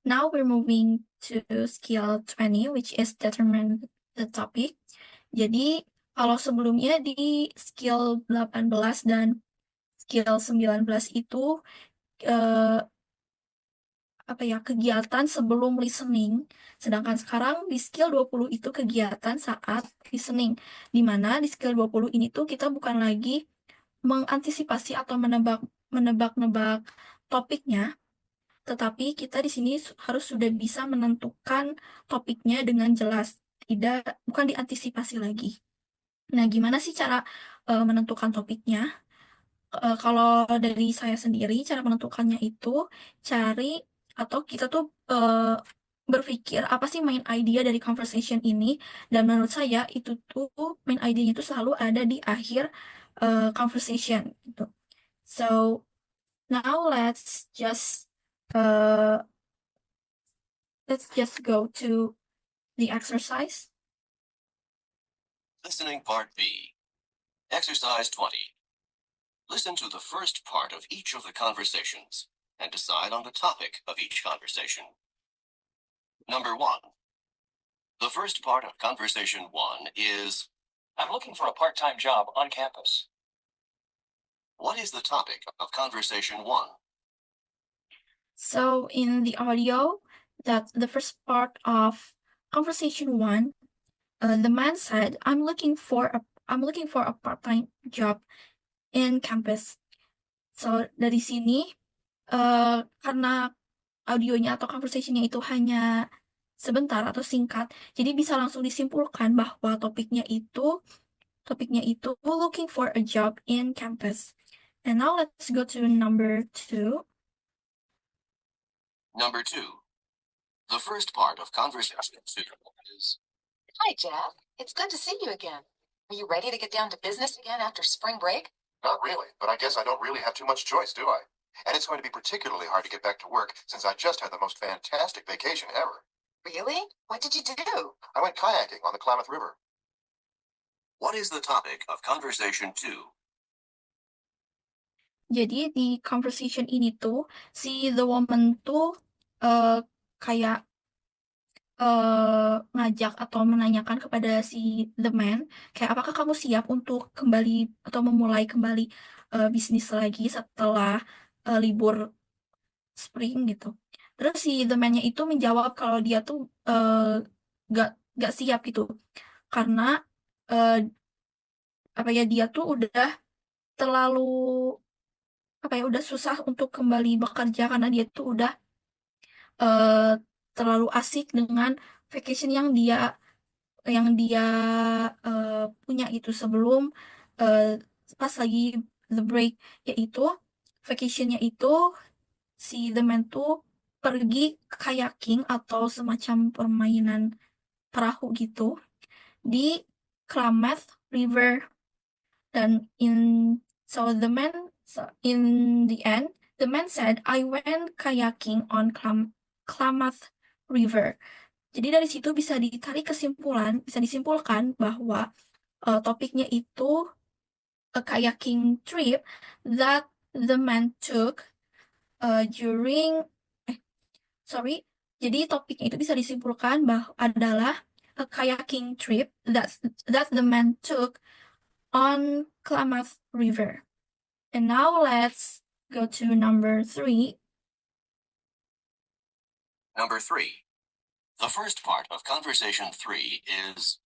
Now we're moving to skill 20, which is determine the topic. Jadi, kalau sebelumnya di skill 18 dan skill 19 itu eh, kegiatan sebelum listening, sedangkan sekarang di skill 20 itu kegiatan saat listening. Di mana di skill 20 ini tuh kita bukan lagi mengantisipasi atau menebak-nebak topiknya, tetapi kita di sini harus sudah bisa menentukan topiknya dengan jelas, tidak bukan diantisipasi lagi. Nah, gimana sih cara menentukan topiknya? Kalau dari saya sendiri, cara menentukannya itu cari atau kita tuh berpikir apa sih main idea dari conversation ini, dan menurut saya itu tuh main idea-nya itu selalu ada di akhir conversation gitu. So now uh, let's just go to the exercise. Listening Part B. Exercise 20. Listen to the first part of each of the conversations and decide on the topic of each conversation. Number 1. The first part of conversation 1 is, I'm looking for a part-time job on campus. what is the topic of conversation 1? So in the audio, that the first part of conversation 1, the man said, I'm looking for a part-time job in campus. So dari sini karena audionya atau conversationnya itu hanya sebentar atau singkat, jadi bisa langsung disimpulkan bahwa topiknya itu looking for a job in campus. And now let's go to number 2. Number 2. The first part of conversation 2 is, Hi, Jeff. It's good to see you again. Are you ready to get down to business again after spring break? Not really, but I guess I don't really have too much choice, do I? And it's going to be particularly hard to get back to work since I just had the most fantastic vacation ever. Really? What did you do? I went kayaking on the Klamath River. what is the topic of conversation 2? Jadi di conversation ini tuh si the woman tuh eh, kayak ngajak atau menanyakan kepada si the man, kayak apakah kamu siap untuk kembali atau memulai kembali bisnis lagi setelah libur spring gitu. Terus si the man-nya itu menjawab kalau dia tuh gak gak siap gitu, karena eh, dia tuh udah terlalu udah susah untuk kembali bekerja karena dia tuh udah eh, terlalu asik dengan vacation yang dia punya itu sebelum eh, pas lagi the break, yaitu vacationnya itu si the man tuh pergi kayaking atau semacam permainan perahu gitu di Klamath River. Dan in the end, the man said, I went kayaking on Klamath River. Jadi dari situ bisa disimpulkan bahwa topiknya itu a kayaking trip that the man took during sorry. Jadi topiknya itu bisa disimpulkan bahwa adalah a kayaking trip that the man took on Klamath River. And now let's go to number 3. Number 3. The first part of conversation 3 is,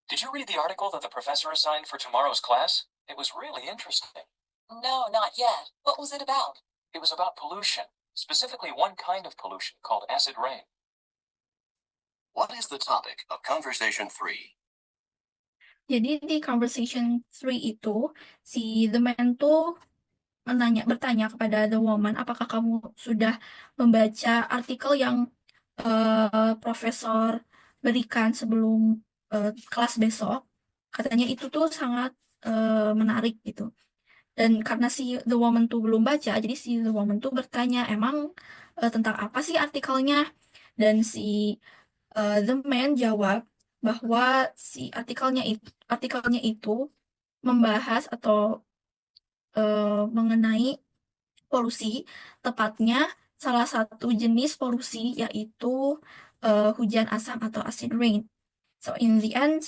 Did you read the article that the professor assigned for tomorrow's class? It was really interesting. No, not yet. What was it about? It was about pollution, specifically one kind of pollution called acid rain. what is the topic of conversation 3? Jadi di conversation 3 itu si the man tuh bertanya kepada the woman, apakah kamu sudah membaca artikel yang profesor berikan sebelum kelas besok? Katanya itu tuh sangat menarik gitu. Dan karena si the woman tuh belum baca, jadi si the woman tuh bertanya, emang tentang apa sih artikelnya? Dan si the man jawab bahwa si artikelnya itu membahas atau mengenai polusi, tepatnya salah satu jenis polusi, yaitu hujan asam atau acid rain. So in the end,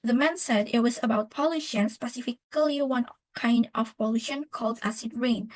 the man said it was about pollution, specifically one kind of pollution called acid rain.